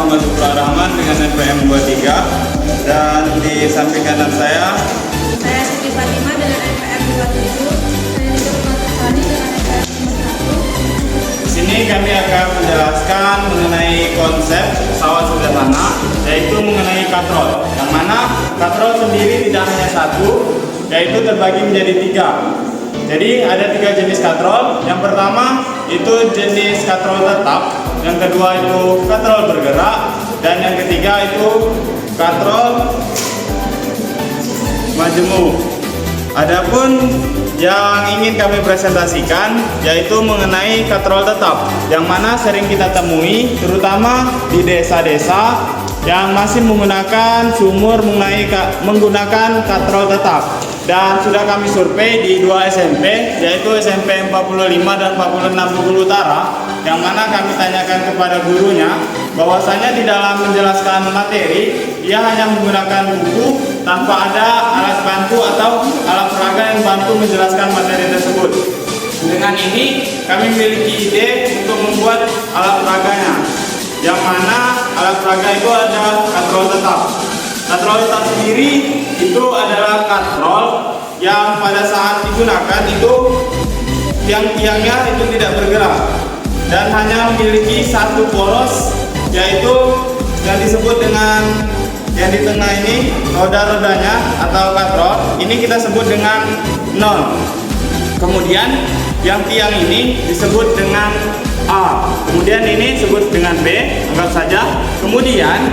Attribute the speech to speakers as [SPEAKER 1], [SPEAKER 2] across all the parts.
[SPEAKER 1] Muhammad Zufar Rahman dengan NPM 23, dan di samping kanan saya
[SPEAKER 2] Siti Fatimah dengan NPM 27. Saya Nika Rumatasari dengan NPM 51.
[SPEAKER 1] Di sini kami akan menjelaskan mengenai konsep pesawat sederhana, yaitu mengenai katrol. Yang mana katrol sendiri tidak hanya satu, yaitu terbagi menjadi 3. Jadi ada 3 jenis katrol. Yang pertama itu jenis katrol tetap, yang kedua itu katrol bergerak, dan yang ketiga itu katrol majemuk. Adapun yang ingin kami presentasikan yaitu mengenai katrol tetap, yang mana sering kita temui terutama di desa-desa yang masih menggunakan sumur menggunakan katrol tetap. Dan sudah kami survei di 2 SMP, yaitu SMP 45 dan 46 Bengkulu Utara, yang mana kami tanyakan kepada gurunya bahwasanya di dalam menjelaskan materi ia hanya menggunakan buku tanpa ada alat bantu atau alat peraga yang bantu menjelaskan materi tersebut. Dengan ini kami memiliki ide untuk membuat alat peraganya, yang mana alat peraga itu ada katrol tetap. Katrol tetap sendiri itu adalah katrol yang pada saat digunakan itu tiang-tiangnya itu tidak bergerak dan hanya memiliki satu poros, yaitu yang disebut dengan yang di tengah ini roda-rodanya atau katrol ini kita sebut dengan 0. Kemudian yang tiang ini disebut dengan A, kemudian ini disebut dengan B, anggap saja. Kemudian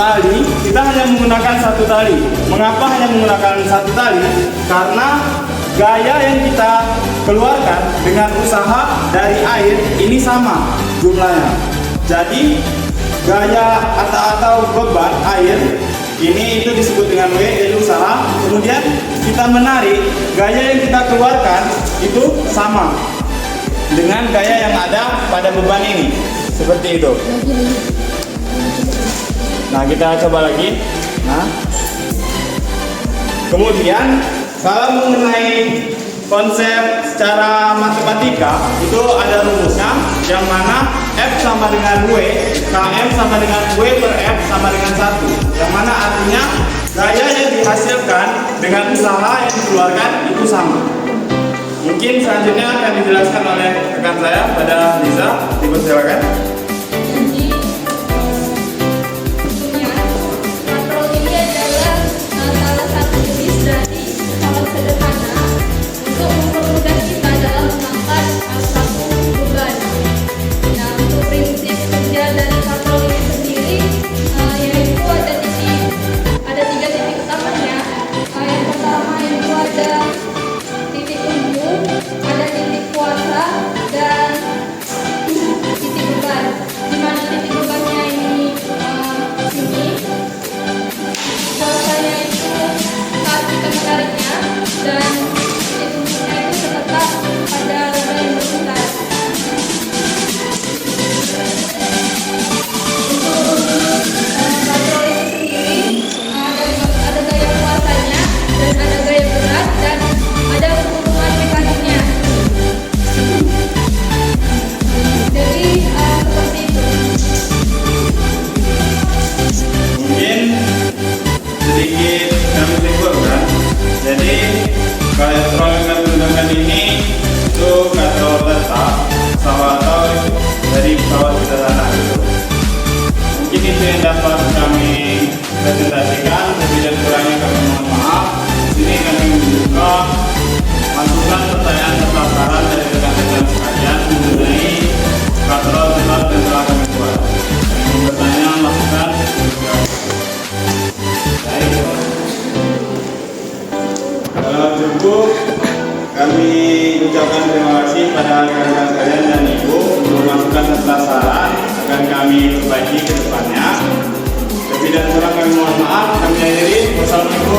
[SPEAKER 1] tali kita hanya menggunakan satu tali. Mengapa hanya menggunakan satu tali? Karena gaya yang kita keluarkan dengan usaha dari air ini sama jumlahnya. Jadi gaya atau beban air ini itu disebut dengan W, yaitu usaha. Kemudian kita menarik, gaya yang kita keluarkan itu sama dengan gaya yang ada pada beban ini. Seperti itu. Nah, kita coba lagi. Nah, kemudian kalau mengenai konsep secara matematika itu ada rumusnya, yang mana F sama dengan W, KM sama dengan W per F sama dengan 1, yang mana artinya gaya yang dihasilkan dengan usaha yang dikeluarkan itu sama. Mungkin selanjutnya akan dijelaskan oleh rekan saya pada Liza. Dipersilakan. Presentasikan, lebih dan kurangnya kami mohon maaf. Di sini kami membuka masukan, pertanyaan, serta saran dari rekan-rekan sekalian mengenai katrol tetap yang telah kami buat. Yang bertanya, masukan. Kalau cukup, kami ucapkan terima kasih pada rekan-rekan sekalian dan ibu untuk masukan serta saran akan kami perbaiki ke depannya. Lebih dan kurang kami mohon maaf. Kami akhiri. Wassalamualaikum.